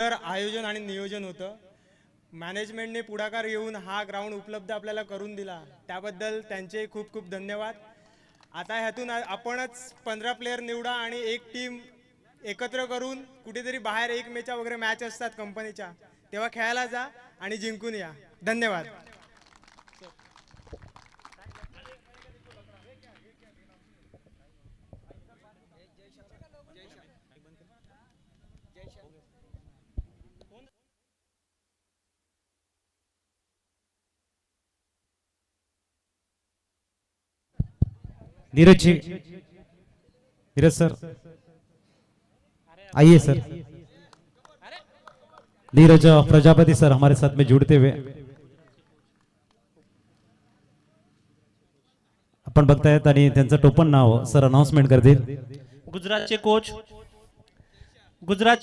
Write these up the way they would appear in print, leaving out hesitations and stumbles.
तर आयोजन आणि नियोजन होतं. मॅनेजमेंटने पुढाकार घेऊन हा ग्राउंड उपलब्ध आपल्याला करून दिला, त्याबद्दल त्यांचे खूप खूप धन्यवाद. आता ह्यातून आपणच 15 प्लेयर निवडा आणि एक टीम एकत्र करून कुठेतरी बाहेर एक मेचा वगैरे मॅच असतात कंपनीच्या, तेव्हा खेळायला जा आणि जिंकून या. धन्यवाद. नीरज जी, नीरज सर आइए सर. नीरज प्रजापति सर हमारे साथ में जुड़ते हुए आपण बघतायत आणि त्यांचं टोपण नाव सर अनाउन्समेंट करतील. गुजरातचे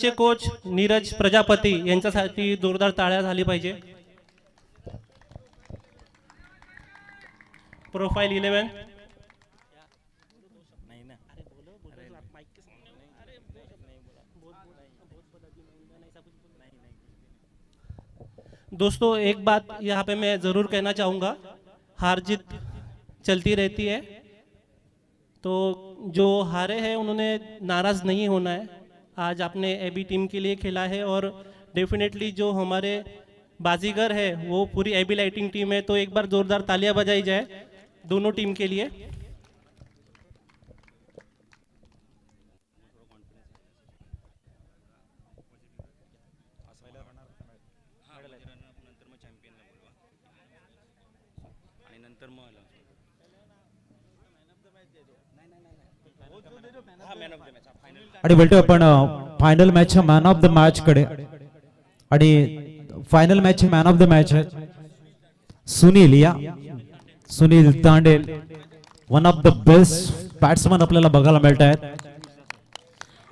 कोच नीरज प्रजापती यांच्यासाठी जोरदार टाळ्या झाली पाहिजे. प्रोफाइल 11. दोस्तों एक बात यहाँ पे मैं ज़रूर कहना चाहूँगा, हार जीत चलती रहती है, तो जो हारे हैं उन्होंने नाराज़ नहीं होना है. आज आपने एबी टीम के लिए खेला है और डेफिनेटली जो हमारे बाजीगर है वो पूरी एबी लाइटिंग टीम है, तो एक बार ज़ोरदार तालियां बजाई जाए दोनों टीम के लिए. आणि बोलतोय आपण final match man of the match कडे. आणि final match man of the match आहे Sunil Tandel, one of the best batsman आपल्याला बघायला मिळत आहेत.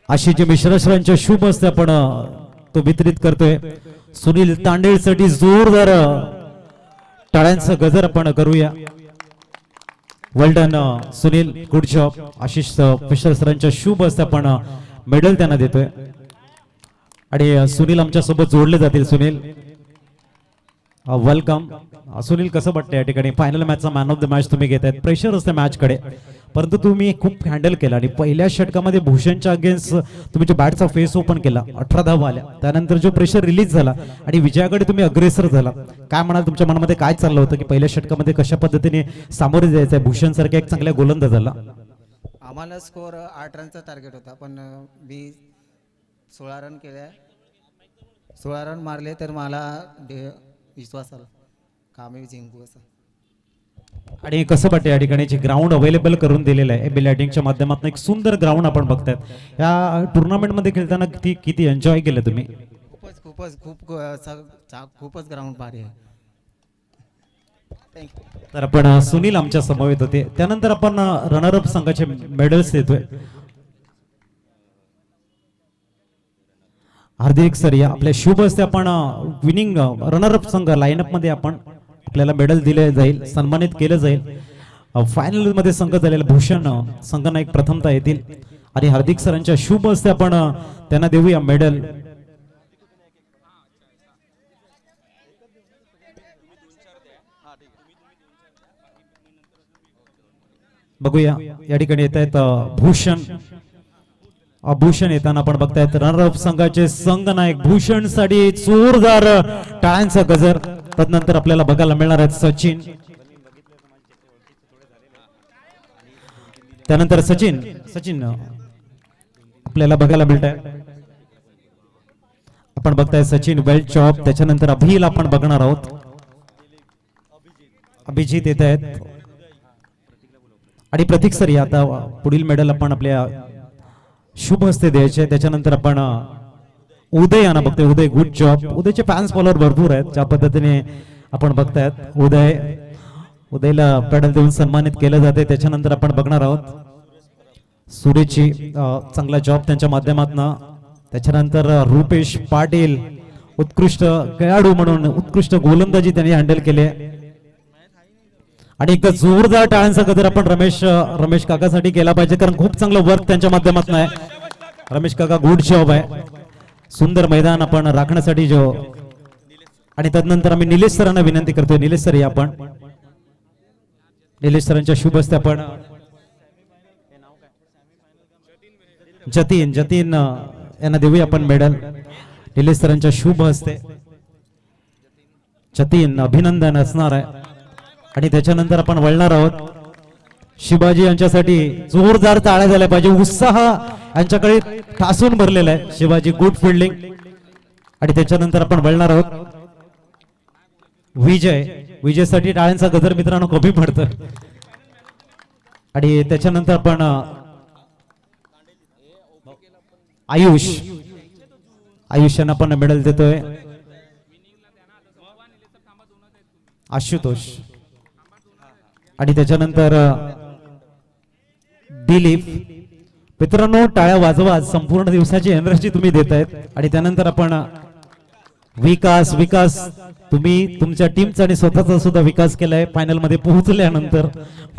आशिष मिश्रा सरांच्या शुभ हस्ते आपण तो वितरित करतोय. सुनील तांडेल साठी जोरदार टाळ्यांचा गजर आपण करूया. Well done Sunil, good job. Ashish Mishra सरांच्या शुभ हस्ते आपण मेडल त्यांना देतोय आणि सुनील आमच्या सोबत जोडले जातील. सुनील वेलकम. सुनील, कसं वाटतं या ठिकाणी फायनल मॅचचा मॅन ऑफ द मॅच तुम्ही घेतायत? प्रेशर असते मॅच कडे, परंतु तुम्ही खूप हँडल केला आणि पहिल्या षटकामध्ये भूषणच्या अगेन्स्ट तुम्ही जो बॅटचा फेस ओपन केला, 18 धावा आल्या, त्यानंतर जो प्रेशर रिलीज झाला आणि विजयाकडे तुम्ही अग्रेसर झाला. काय म्हणाल, तुमच्या मनामध्ये काय चाललं होतं की पहिल्या षटकामध्ये कशा पद्धतीने सामोरे जायचंय? भूषण सारख्या एक चांगल्या गोलंदाजाला आम्हाला स्कोअर 8 रनचा टार्गेट होता, पण मी 16 रन केले. 16 रन मारले तर मला विश्वास आला का आम्ही जिंकू असं. आणि कसं वाटतं या ठिकाणी ग्राउंड अवेलेबल करून दिलेलं आहे एबी लाइटिंगच्या माध्यमातून? एक सुंदर ग्राउंड आपण बघतायत. या टुर्नामेंट मध्ये खेळताना किती एन्जॉय केलं तुम्ही? खूपच ग्राउंड भारी आहे. तर आपण सुनील आमच्या समवेत होते. त्यानंतर आपण रनर अप संघाचे मेडल्स देतोय. हार्दिक सर या आपल्या शुभ हस्ते आपण विनिंग रनर अप संघ लाईनअप मध्ये आपण आपल्याला मेडल दिले जाईल, सन्मानित केलं जाईल. फायनल मध्ये संघ झालेला भूषण संघनायक प्रथमता येतील आणि हार्दिक सरांच्या शुभ हस्ते आपण त्यांना देऊया मेडल. बघूया या ठिकाणी येत आहेत भूषण येताना आपण बघतायत. रनरअप संघाचे संघनायक भूषण साठी जोरदार टाळ्यांचा गजर. तदनंतर आपल्याला बघायला मिळणार आहेत सचिन. त्यानंतर सचिन आपल्याला बघायला मिळत आहे. आपण बघताय सचिन वेल चॉप. त्याच्यानंतर अभिल आपण बघणार आहोत. अभिजित येत आहेत आणि प्रतीक सर या आता पुढील मेडल आपण आपल्या शुभ हस्ते द्यायचे. त्याच्यानंतर आपण उदय यांना बघतोय. उदय, गुड जॉब. उदयचे फॅन्स फॉलोअर भरपूर आहेत. ज्या पद्धतीने आपण बघतायत उदयला पेडल देऊन सन्मानित केलं जाते. त्याच्यानंतर आपण बघणार आहोत सुरेशची चांगला जॉब त्यांच्या माध्यमातून. त्याच्यानंतर रुपेश पाटील, उत्कृष्ट खेळाडू म्हणून उत्कृष्ट गोलंदाजी त्यांनी हँडल केले. आणि एक जोरदार टाळ्यांचा गजर आपण रमेश काकासाठी केला पाहिजे, कारण खूप चांगलं वर्क त्यांच्या माध्यमातून आहे. रमेश काका, गुड जॉब आहे. सुंदर मैदान आपण राखण्यासाठी जो आणि तदनंतर आम्ही निलेश सरांना विनंती करतोय, निलेश सर या आपण निलेश सरांच्या शुभ हस्ते आपण जतीन यांना देऊया आपण मेडल निलेश सरांच्या शुभ हस्ते. जतीन अभिनंदन असणार आहे आणि त्याच्यानंतर आपण वळणार आहोत. शिवाजी यांच्यासाठी जोरदार टाळ्या झाल्या पाहिजे, उत्साह यांच्याकडे ठासून भरलेला आहे. शिवाजी गुड फिल्डिंग आणि त्याच्यानंतर आपण वळणार आहोत विजयसाठी टाळ्यांचा गजर मित्रांनो कमी पडतं. आणि त्याच्यानंतर आपण आयुष यांना पण मेडल देतोय. आशुतोष आणि त्याच्यानंतर दिलीप. मित्रांनो टाळ्या वाजवा, संपूर्ण दिवसाची एनर्जी तुम्ही देतायत. आणि त्यानंतर आपण विकास तुम्ही तुमच्या टीमचा आणि स्वतःचा सुद्धा विकास केलाय फायनल मध्ये पोहोचल्यानंतर.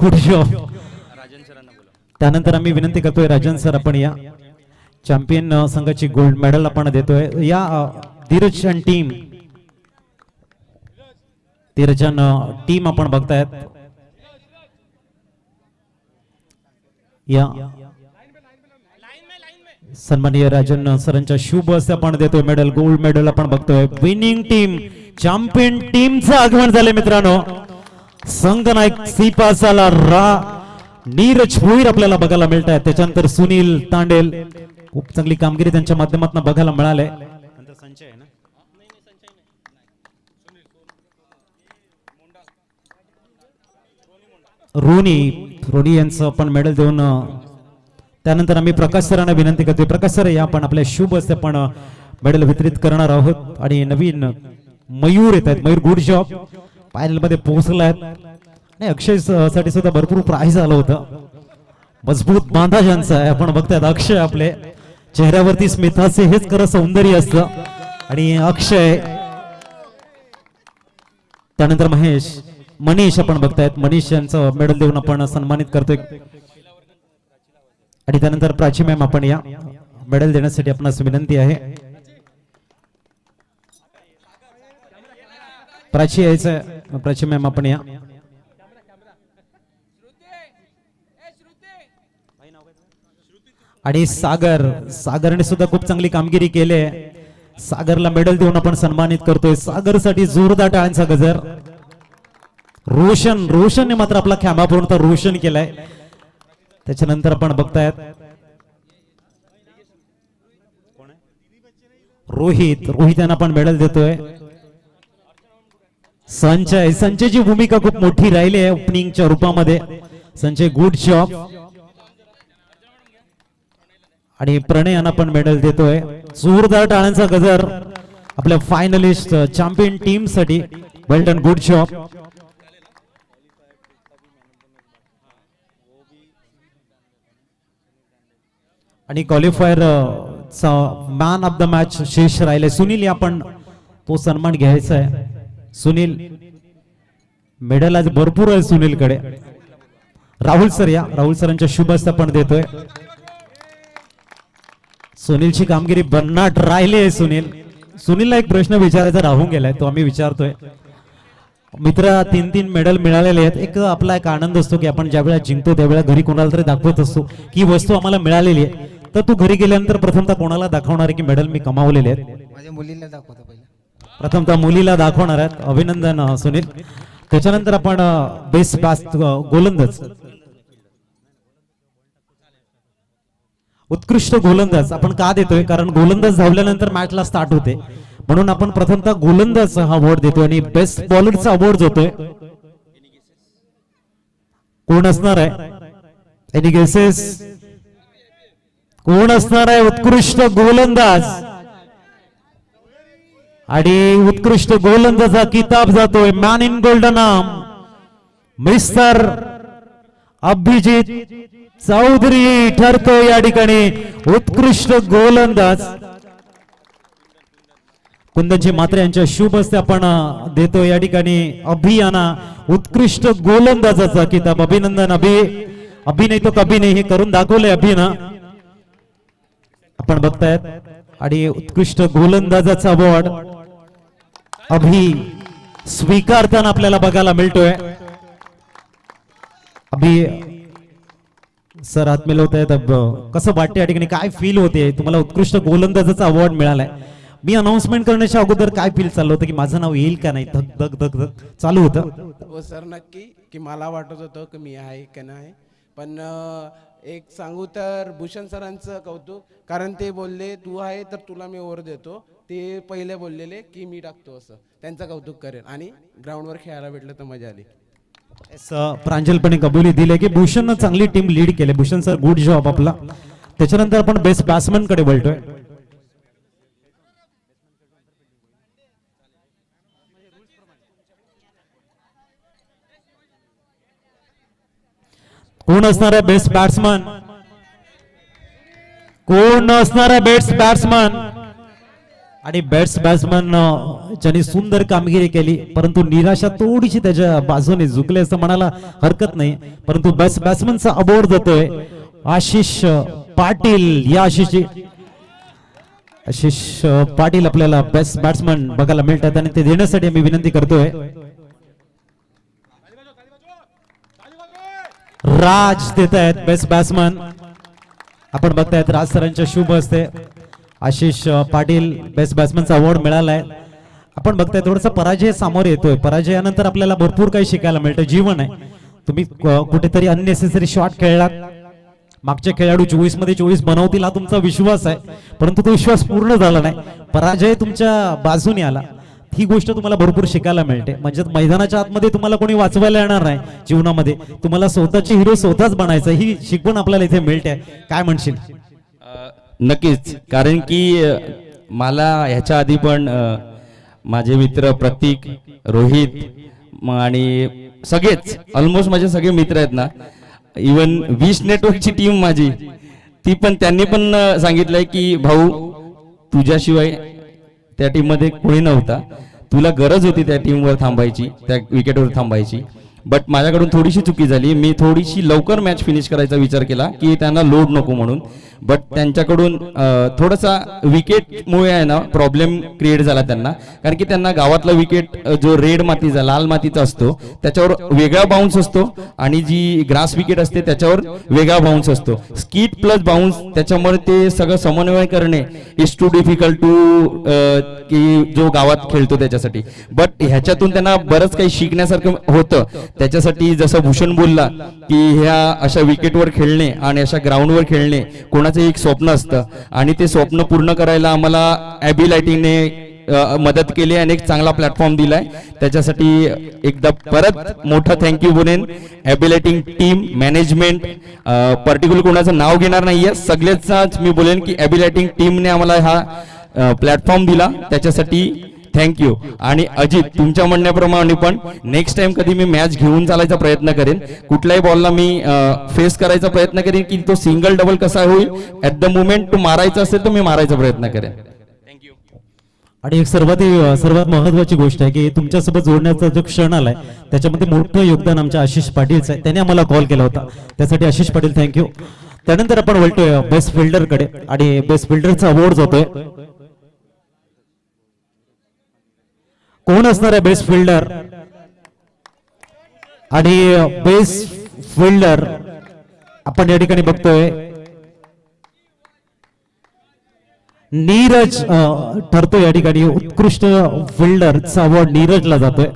Good job. त्यानंतर आम्ही विनंती करतोय राजन सर आपण या चॅम्पियन संघाची गोल्ड मेडल आपण देतोय. या धीरजन टीम आपण बघतायत. या सन्माननीय राजन सरांच्या शुभ हस्ते आपण देतोय मेडल, गोल्ड मेडल आपण बघतोय. विनिंग टीम चॅम्पियन टीमचं आगमन झालंय मित्रांनो. संघनायक सीपासाला नीरज भोईर आपल्याला बघायला मिळत आहे. त्याच्यानंतर सुनील तांडेल, खूप चांगली कामगिरी त्यांच्या माध्यमातून बघायला मिळाले. रोनी यांचं आपण मेडल देऊन त्यानंतर आम्ही प्रकाश सरांना विनंती करतोय. प्रकाश सर या आपण आपल्या शुभ हस्ते आपण मेडल वितरित करणार आहोत. आणि नवीन मयूर येत आहेत. मयूर गुड जॉब, फायनल मध्ये पोहोचलाय. नाही अक्षय साठी सुद्धा भरपूर प्राइज आलं होतं. मजबूत बांधा ज्यांचा आहे आपण बघतायत. अक्षय आपले चेहऱ्यावरती स्मिताचे हेच खरं सौंदर्य असतं. आणि अक्षय त्यानंतर मनीष आपण बघतायत. मनीष यांचं मेडल देऊन आपण सन्मानित करतोय. आणि त्यानंतर प्राची मॅम आपण या मेडल देण्यासाठी आपणास विनंती आहे. प्राची यायचं, प्राची मॅम आपण या. आणि सागरने सुद्धा खूप चांगली कामगिरी केली आहे. सागरला मेडल देऊन आपण सन्मानित करतोय. सागरसाठी जोरदार टाळ्यांचा गजर. रोशनने मात्र आपला खेमा पूर्ण रोशन केलाय. त्याच्यानंतर आपण बघतायत रोहित यांना आपण मेडल देतोय. संजयची भूमिका खूप मोठी राहिली आहे ओपनिंगच्या रूपामध्ये. Sanjay good job. आणि प्रणय यांना पण मेडल देतोय. जोरदार टाळ्यांचा गजर आपल्या फायनलिस्ट चॅम्पियन टीम साठी. वेल डन, गुड जॉब. आणि क्वालिफायर चा मॅन ऑफ द मॅच शेष राहिले. सुनील आपण तो सन्मान घ्यायचा आहे. सुनील मेडल आज भरपूर आहे सुनील कडे. राहुल सर या, राहुल सरांच्या शुभ हस्ते आपण देतोय. सुनीलची कामगिरी भन्नाट राहिली आहे. सुनीलला एक प्रश्न विचारायचा राहून गेलाय, तो आम्ही विचारतोय. मित्र 3 मेडल मिळालेले आहेत. एक आपला एक आनंद असतो की आपण ज्या वेळेला जिंकतो त्यावेळेला घरी कोणाला तरी दाखवत असतो की वस्तू आम्हाला मिळालेली आहे. तर तू घरी गेल्यानंतर प्रथमतः कोणाला दाखवणार आहे की मेडल मी कमावलेले आहेत? माझ्या मुलीला दाखवतो पहिला. प्रथमतः मुलीला दाखवणार आहेत. अभिनंदन सुनील. त्याच्यानंतर आपण बेस्ट गोलंदाज, उत्कृष्ट गोलंदाज आपण का देतोय? कारण गोलंदाज धावल्यानंतर मॅचला स्टार्ट होते, म्हणून आपण प्रथमतः गोलंदाज हा अवॉर्ड देतोय. आणि बेस्ट बॉलरचा अवॉर्ड देतोय. कोण असणार आहे? Any guesses? कोण असणार आहे उत्कृष्ट गोलंदाज? आणि उत्कृष्ट गोलंदाजा किताब जातोय man in golden mister Abhijit Chaudhari ठरतो या ठिकाणी उत्कृष्ट गोलंदाज. कुंदनजी मात्रे यांच्या शुभ हस्ते आपण देतो या ठिकाणी अभियाना उत्कृष्ट गोलंदाजाचा किताब. अभिनंदन अभि नाही तो कभी नाही, हे करून दाखवलंय अभिना. आपण बघतायत आणि उत्कृष्ट गोलंदाजाचा अवॉर्ड अभि स्वीकारताना आपल्याला बघायला मिळतोय. अभि सर हात मिळवत आहेत. कसं वाटतं या ठिकाणी, काय फील होते तुम्हाला? उत्कृष्ट गोलंदाजाचा अवॉर्ड मिळालाय. मी अनाउन्समेंट करण्याच्या अगोदर काय फील चाललं होतं की माझं नाव येईल का नाही, धक धक धक धक चालू होतं? हो सर, नक्की की मला वाटत होतं की मी आहे का नाही, पण एक सांगू तर भूषण सरांचं कौतुक, कारण ते बोलले तू आहे तर तुला मी ओव्हर देतो. ते पहिले बोललेले की मी टाकतो, असं त्यांचं कौतुक करेन. आणि ग्राउंडवर खेळायला भेटलं तर मजा आली. प्रांजलपणे कबुली दिले की भूषणनं चांगली टीम लीड केली. भूषण सर गुड जॉब आपला. त्याच्यानंतर आपण बेस्ट बॅट्समन कडे बोलतोय. कोण असणार आहे बेस्ट बॅट्समन? कोण असणार आहे बेस्ट बॅट्समन? आणि बेस्ट बॅट्समन ज्यांनी सुंदर कामगिरी केली, परंतु निराशा थोडीशी त्याच्या बाजूने झुकले असं म्हणायला हरकत नाही. परंतु बेस्ट बॅट्समनचा अवॉर्ड जातोय आशिष पाटील. या आशिष पाटील आपल्याला बेस्ट बॅट्समन बघायला मिळतात आणि ते देण्यासाठी आम्ही विनंती करतोय. राज देत आहेत बेस्ट बॅट्समन. आपण बघतायत राज सरांच्या शुभ हस्ते आशिष पाटील बेस्ट बॅट्समनचा अवॉर्ड मिळालाय. आपण बघताय थोडासा पराजय समोर येतोय. पराजयानंतर आपल्याला भरपूर काही शिकायला मिळतं. जीवन आहे. तुम्ही कुठेतरी अननेसेसरी शॉट खेळलात. मागचे खेळाडू 24 मध्ये 24 बनवतील हा तुमचा विश्वास आहे, परंतु तो विश्वास पूर्ण झाला नाही. पराजय तुमच्या बाजूने आला. ही गोष्ट तुम्हाला भरपूर शिकायला मिळते. म्हणजे मैदानाच्या आतमध्ये तुम्हाला कोणी वाचवायला येणार नाही. जीवनामध्ये तुम्हाला स्वतःचे हिरो स्वतःच बनायचं, ही शिकवण आपल्याला इथे मिळते. काय म्हणशील? नक्कीच, कारण की मला ह्याच्या आधी पण माझे मित्र प्रतीक, रोहित आणि सगळेच ऑलमोस्ट माझे सगळे मित्र आहेत ना, इवन 20 नेटवर्कची टीम माझी, ती पण त्यांनी पण सांगितलंय की भाऊ तुझ्याशिवाय त्या टीम मध्ये कोणी नव्हता, तुला गरज होती त्या टीमवर थांबायची, त्या विकेटवर थांबायची. बट माझ्याकडून थोडीशी चुकी झाली. मी थोडीशी लवकर मॅच फिनिश करायचा विचार केला की त्यांना लोड नको म्हणून. बट त्यांच्याकडून थोडासा विकेटमुळे आहे ना प्रॉब्लेम क्रिएट झाला त्यांना, कारण की त्यांना गावातला विकेट जो रेड मातीचा लाल मातीचा असतो त्याच्यावर वेगळा बाउन्स असतो आणि जी ग्रास विकेट असते त्याच्यावर वेगळा बाउन्स असतो. स्कीट प्लस बाउन्स, त्याच्यामुळे ते सगळं समन्वय करणे इज टू डिफिकल्ट टू की जो गावात खेळतो त्याच्यासाठी. बट ह्याच्यातून त्यांना बरंच काही शिकण्यासारखं होतं. त्याच्यासाठी जसं भूषण बोलला की ह्या अशा विकेटवर खेळणे आणि अशा ग्राउंडवर खेळणे कोणाचं एक स्वप्न असतं आणि ते स्वप्न पूर्ण करायला आम्हाला ॲबी लाइटिंगने मदत केली आणि एक चांगला प्लॅटफॉर्म दिलाय. त्याच्यासाठी एकदा परत मोठा थँक्यू बोलेन Abby lighting team, management, particular कोणाचं नाव घेणार नाहीये, सगळ्याचाच मी बोलेन की ॲबी लाइटिंग टीमने आम्हाला हा प्लॅटफॉर्म दिला, त्याच्यासाठी थँक्यू. आणि अजित, तुमच्या म्हणण्याप्रमाणे पण नेक्स्ट टाइम कधी मी मॅच घेऊन चालायचा प्रयत्न करेन. कुठल्याही बॉलला मी फेस करायचा प्रयत्न करेन की तो सिंगल डबल कसा होईल, ऍट द मोमेंट तो मारायचा असेल तर मी मारायचा प्रयत्न करेन. थँक्यू. आणि एक सर्वात महत्वाची गोष्ट आहे की तुमच्यासोबत जोडण्याचा जो क्षण आलाय त्याच्यामध्ये मोठं योगदान आमच्या आशिष पाटीलचं आहे. त्याने आम्हाला कॉल केला होता, त्यासाठी आशिष पाटील थँक्यू. त्यानंतर आपण बोलतोय बेस्ट फिल्डर कडे आणि बेस्ट फिल्डरचा अवॉर्ड जातोय. कोण असणार आहे बेस्ट फिल्डर? आणि बेस्ट फिल्डर आपण या ठिकाणी बघतोय नीरज ठरतोय या ठिकाणी. उत्कृष्ट फिल्डरचा अवॉर्ड नीरजला जातोय.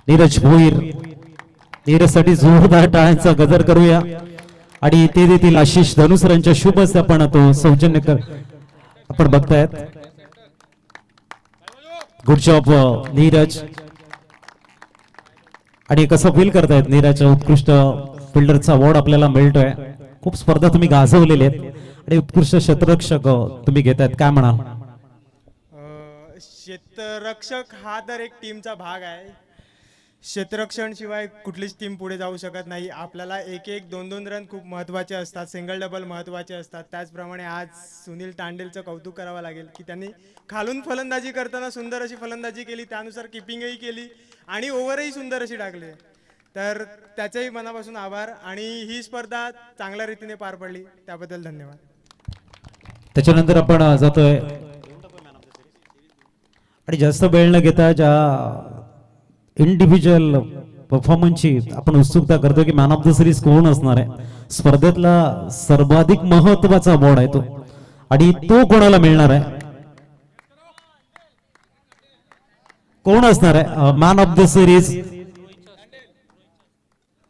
नीरज भोईर. नीरजसाठी जोरदार टाळ्यांचा गजर करूया. आणि ते देतील आशिष धनुसरांच्या शुभ हस्ते आपण तो सौजन्य आपण बघतायत. Good job Neeraj. आणि कसं फील करतायत नीरजच्या उत्कृष्ट फिल्डरचा अवॉर्ड आपल्याला मिळतोय. खूप स्पर्धा तुम्ही गाजवलेल्या आहेत आणि उत्कृष्ट क्षेत्ररक्षक तुम्ही घेतायत, काय म्हणाल? क्षेत्ररक्षक हा तर एक टीमचा भाग आहे. क्षेत्ररक्षण शिवाय कुठलीच टीम पुढे जाऊ शकत नाही. आपल्याला एक एक दोन दोन रन खूप महत्त्वाचे असतात, सिंगल डबल महत्त्वाचे असतात. त्याचप्रमाणे आज सुनील तांडेलचं कौतुक करावं लागेल की त्यांनी खालून फलंदाजी करताना सुंदर अशी फलंदाजी केली, त्यानुसार किपिंगही केली आणि ओव्हरही सुंदर अशी टाकली. तर त्याचेही मनापासून आभार. आणि ही स्पर्धा चांगल्या रीतीने पार पडली त्याबद्दल धन्यवाद. त्याच्यानंतर आपण जातोय आणि जास्त वेळ न घेता ज्या इंडिव्हिज्युअल परफॉर्मन्सची आपण उत्सुकता करतो की मॅन ऑफ द सिरीज कोण असणार आहे. स्पर्धेतला सर्वाधिक महत्वाचा अवॉर्ड आहे तो, आणि तो कोणाला मिळणार आहे, कोण असणार आहे मॅन ऑफ द सिरीज.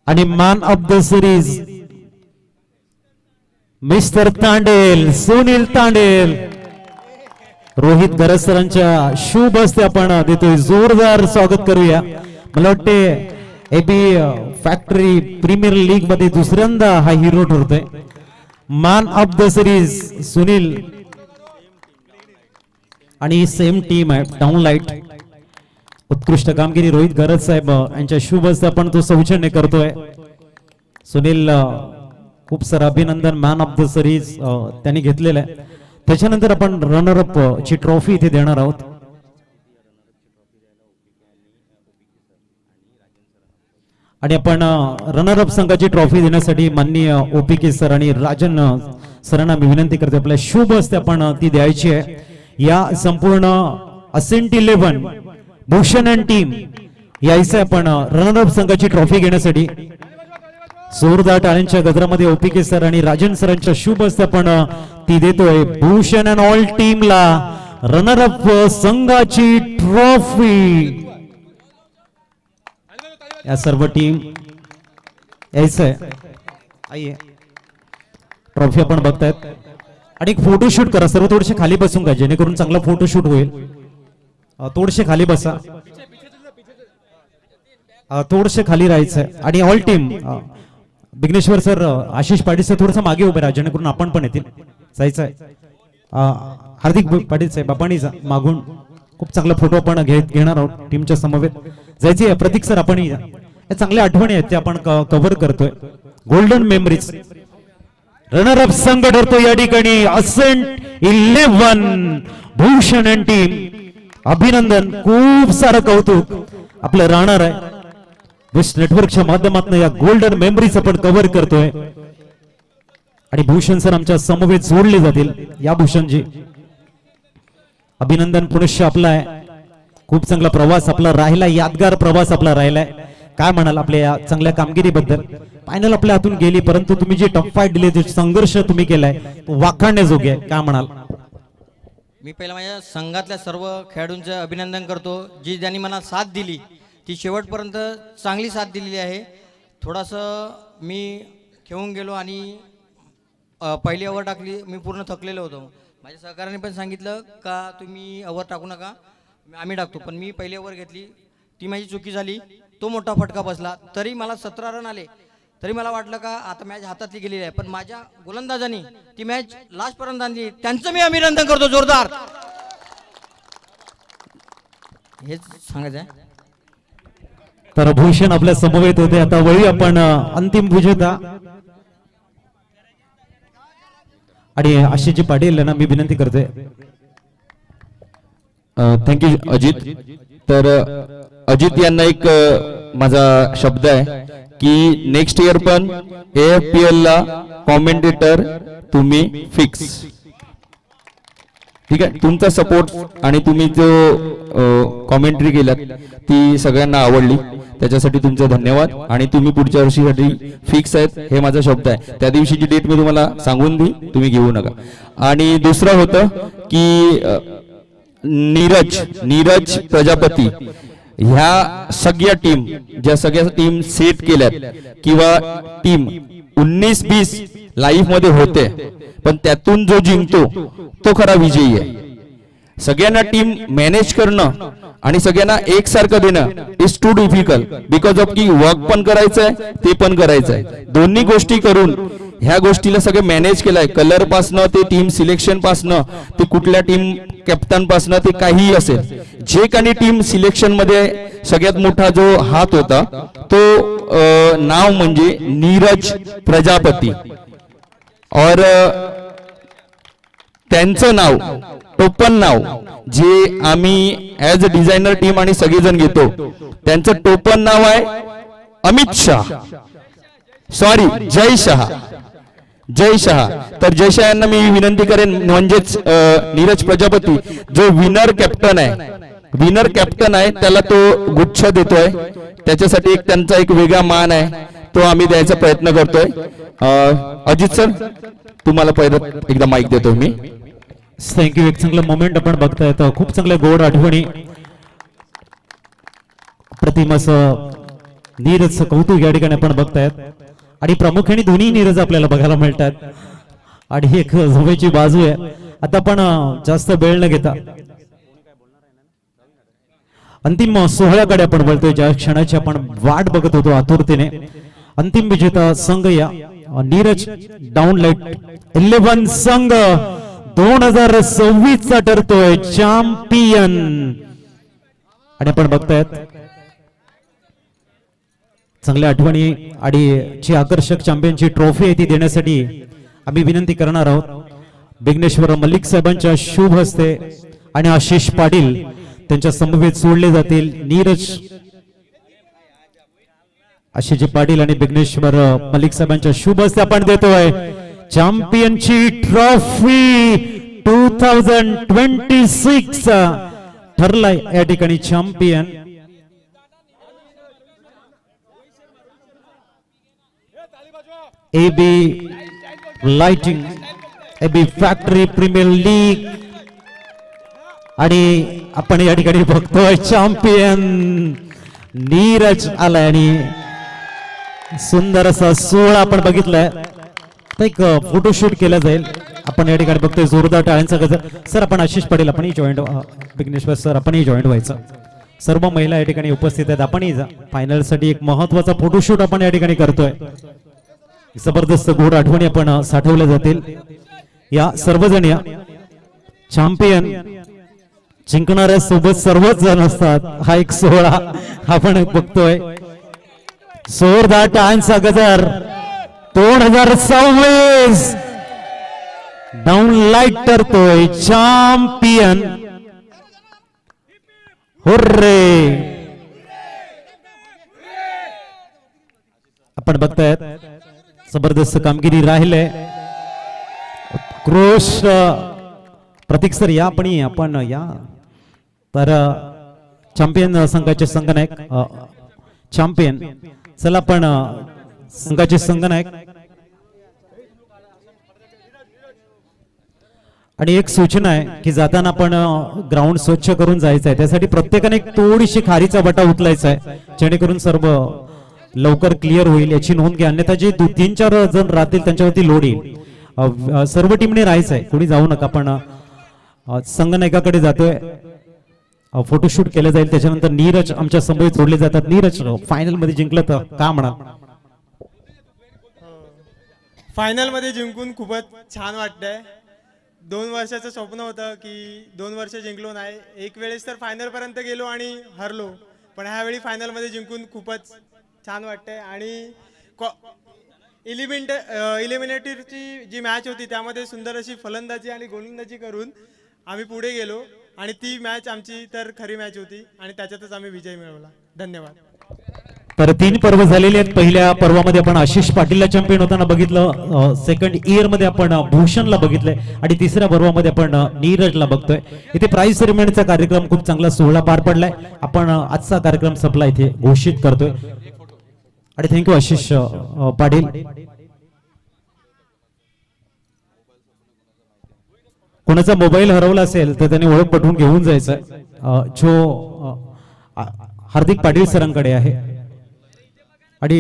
आणि man of the series mister Tandel, Sunil Tandel. Rohit गरज सरांच्या शुभ हस्ते आपण देतोय, जोरदार स्वागत करूया. मला वाटते एबी फॅक्टरी प्रीमियर लीग मध्ये दुसऱ्यांदा हा हिरो ठरतोय. Man of the series Sunil, आणि सेम टीम आहे डाऊनलाइट. उत्कृष्ट कामगिरी रोहित गरज साहेब यांच्या शुभ हस्ते आपण तो सौजन्य करतोय. सुनील खूप सारं अभिनंदन. मॅन ऑफ द सिरीज त्यांनी घेतलेलं आहे. त्याच्यानंतर आपण रनर अप ची ट्रॉफी इथे देणार आहोत. आणि आपण रनर अप संघाची ट्रॉफी देण्यासाठी माननीय ओपीके सर आणि राजन सरांना मी विनंती करते, आपल्या शुभ हस्ते आपण ती द्यायची आहे. या संपूर्ण असेंट 11 भूषण अँड टीम यायचं आपण रनर अप संघाची ट्रॉफी घेण्यासाठी. जोरदार टाळ्यांच्या गजरामध्ये ओपीके सर आणि राजन सरांच्या शुभ हस्ते आपण ती देतोय. भूषण अँड ऑल टीमला रनर अप संघाची ट्रॉफी. या सर्व टीम यायचंय, आइए ट्रॉफी आपण बघतायत. आणि एक फोटोशूट करा सर्व, थोडेसे खाली बसून का, जेणेकरून चांगला फोटोशूट होईल. थोडेसे खाली बसा, थोडेसे खाली राहायचंय. आणि all team Vighneshwar sir, Ashish Patil sir थोडंसं मागे उभे राहा, जेणेकरून आपण पण येतील. जायचंय हार्दिक पाटील साहेब, आपण मागून खूप चांगला फोटो आपण घेणार आहोत टीमच्या समवेत. जायचे प्रतीक सर, आपण या चांगल्या आठवणी आहेत त्या आपण कव्हर करतोय. गोल्डन मेमरीज रनर अप संघ ठरतो या ठिकाणी असेंट 11 भूषण अँड टीम. अभिनंदन, खूप सारं कौतुक आपलं राहणार आहे. वेस्ट नेटवर्कच्या माध्यमातून या गोल्डन मेमरीज आपण कव्हर करतोय. आणि भूषण सर आमच्या समवेत जोडले जातील. या भूषणजी अभिनंदन पुनश्च आपला आहे. खूप चांगला प्रवास आपला राहिला, यादगार प्रवास आपला राहिलाय. काय म्हणाल आपल्या या चांगल्या कामगिरीबद्दल? फायनल आपल्या हातून गेली, परंतु तुम्ही जे टफ फाईट दिले, जे संघर्ष तुम्ही केलाय तो वाखाणण्याजोगे आहे. काय म्हणाल? मी पहिला माझ्या संघातल्या सर्व खेळाडूंचं अभिनंदन करतो, जी ज्यांनी मला साथ दिली ती शेवटपर्यंत चांगली साथ दिलेली आहे. थोडंसं मी खेळून गेलो आणि पहिली ओव्हर टाकली, मी पूर्ण थकलेलो होतो. माझ्या सहकार्याने पण सांगितलं का तुम्ही ओव्हर टाकू नका, आम्ही टाकतो, पण मी पहिली ओव्हर घेतली, ती माझी चुकी झाली. तो मोठा फटका बसला. तरी मला 17 रन आले, तरी मला वाटलं का आता मॅच हातातली गेलेली आहे, पण माझ्या गोलंदाजांनी ती मॅच लास्टपर्यंत आणली. त्यांचं मी अभिनंदन करतो जोरदार. हेच सांगायचं आहे. तर भूषण आपल्या समवेत होते. आता वळी आपण अंतिम विजेता आणि आशिषजी पाटील यांना मी विनंती करते. थँक्यू अजित. तर अजित यांना एक माझा शब्द आहे की नेक्स्ट इयर पण AFPL ला कॉमेंटेटर तुम्ही फिक्स. ठीक आहे, तुमचा सपोर्ट आणि तुम्ही जो कॉमेंट्री केलात ती सगळ्यांना आवडली, त्याच्यासाठी तुमचे धन्यवाद. आणि तुम्ही पुढच्या वर्षीसाठी फिक्स आहेत हे माझा शब्द आहे. त्या दिवशीची डेट मी तुम्हाला सांगून दी, तुम्ही घेऊ नका. आणि दुसरं होतं की नीरज प्रजापती ह्या सगळ्या टीम, ज्या सगळ्या टीम सेट केल्यात किंवा टीम 19-20 लाईफ मध्ये होते, पण त्यातून जो जिंकतो तो खरा विजयी आहे. सगळ्यांना टीम मॅनेज करणं आणि सगळ्यांना एकसारखं देणं is too difficult, because of की वर्क पण करायचंय, ते पण करायचंय. दोन्ही गोष्टी करून ह्या गोष्टीला सगळे मॅनेज केलंय. कलर पासनं ते टीम सिलेक्शन पासनं ते कुठल्या टीम कॅप्टन पासनं ते काहीही असेल, जे काही टीम सिलेक्शन मध्ये सगळ्यात मोठा जो हात होता तो नाव म्हणजे नीरज प्रजापती. और त्यांचं नाव, टोपण नाव जे आम्ही ऍज अ डिझायनर टीम आणि सगळेजण घेतो, त्यांचं टोपण नाव आहे अमित शाह, सॉरी जय शहा. जय शहा. तर जय शहा यांना मी विनंती करेन, म्हणजेच नीरज प्रजापती जो विनर कॅप्टन आहे त्याला तो गुच्छ देतोय. त्याच्यासाठी एक त्यांचा एक वेगळा मान आहे, तो आम्ही द्यायचा प्रयत्न करतोय. अजित सर, तुम्हाला परत एकदा माईक देतोय मी. थँक्यू. एक चांगलं मोमेंट आपण बघताय, तर खूप चांगल्या गोड आठवणी, प्रतिमास नीरजचं कौतुक या ठिकाणी आपण बघतायत. आणि प्रामुख्याने दोन्ही नीरज आपल्याला बघायला मिळतात. आणि एक झोपेची बाजू आहे. आता आपण जास्त वेळ न घेता अंतिम सोहळ्याकडे आपण बोलतोय, ज्या क्षणाची आपण वाट बघत होतो आतुरतेने. अंतिम विजेता संघ या नीरज डाऊनलाईट 11 संघ 2026 चा ठरतोय चॅम्पियन. आणि आपण बघतायत चांगल्या आठवणी आणि जी आकर्षक चॅम्पियनची ट्रॉफी आहे ती देण्यासाठी आम्ही विनंती करणार आहोत. विघ्नेश्वर मल्लिक साहेबांच्या शुभ हस्ते आणि आशिष पाटील त्यांच्या समवेत सोडले जातील. नीरज आशिष पाटील आणि विघ्नेश्वर मल्लिक साहेबांच्या शुभ हस्ते आपण देतोय चॅम्पियनची ट्रॉफी 2026 ठरलाय या ठिकाणी champion. AB lighting, AB factory premier league. आणि आपण या ठिकाणी बघतोय चॅम्पियन नीरज आलाय आणि सुंदर असा सोहळा आपण बघितलाय. एक फोटोशूट केला जाईल. आपण या ठिकाणी बघतोय जोरदार टाळ्यांचा गजर. सर आपण आशिष पाटील आपणही जॉईंट, विघ्नेश्वर सर आपणही जॉईंट व्हायचं. सर्व महिला या ठिकाणी उपस्थित आहेत, आपणही जा. फायनल साठी एक महत्वाचा फोटोशूट आपण या ठिकाणी करतोय. जबरदस्त गोड आठवणी आपण साठवल्या जातील. या सर्वजण या चॅम्पियन जिंकणाऱ्या सोबत सर्वच जण असतात. हा एक सोहळा आपण बघतोय. जोरदार टाळ्यांचा गजर. 2026 डाऊनलाईट ठरतोय चॅम्पियन. हुर्रे. आपण बघतायत जबरदस्त कामगिरी राहिले. क्रोश प्रतीक सर या आपण या. तर चॅम्पियन संघाचे संघनायक चॅम्पियन, चला आपण संघाचे संघनायक. आणि एक सूचना आहे की जाताना आपण ग्राउंड स्वच्छ करून जायचं आहे. त्यासाठी प्रत्येकाने एक थोडीशी खारीचा बटा उचलायचा आहे, जेणेकरून सर्व लवकर क्लिअर होईल याची नोंद घ्या. अन्यथा जे 3-4 जण राहतील त्यांच्यावरती लोड येईल. सर्व टीमने राहायचं आहे, कोणी जाऊ नका. आपण संघनायकाकडे जातोय. फोटोशूट केलं जाईल. त्याच्यानंतर नीरज आमच्या समोर जोडले जातात. नीरज फायनल मध्ये जिंकलं तर का म्हणाल? फायनल मध्ये जिंकून खूपच छान वाटतंय. 2 वर्षाचं स्वप्न होतं की 2 वर्ष जिंकलो नाही. एक वेळेस तर फायनल पर्यंत गेलो आणि हरलो, पण ह्यावेळी फायनल मध्ये जिंकून खूपच छान वाटतंय. आणि इलिमिनेटरची जी मॅच होती त्यामध्ये सुंदर अशी फलंदाजी आणि गोलंदाजी करून आम्ही पुढे गेलो आणि ती मॅच आमची तर खरी मॅच होती आणि त्याच्यातच आम्ही विजय मिळवला. धन्यवाद. तर 3 पर्व झालेले आहेत. पहिल्या पर्वामध्ये आपण आशिष पाटीलला चॅम्पियन होताना बघितलं, सेकंड इयर मध्ये आपण भूषणला बघितलंय आणि तिसऱ्या पर्वामध्ये आपण नीरजला बघतोय. इथे प्राइज सेरेमनीचा कार्यक्रम खूप चांगला सोहळा पार पडलाय. आपण आजचा कार्यक्रम संपला इथे घोषित करतोय. आणि थँक्यू आशिष पाटील. कोणाचा मोबाईल हरवला असेल तर त्याने ओळख पटवून घेऊन जायचं, जो हार्दिक पाटील सरांकडे आहे. आणि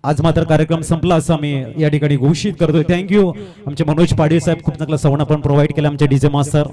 आज मात्र कार्यक्रम संपला असं आम्ही या ठिकाणी घोषित करतोय. थँक्यू आमचे मनोज पाटील साहेब, खूप चांगला संवाद आपण प्रोव्हाइड केला. आमचे डीजे मास्टर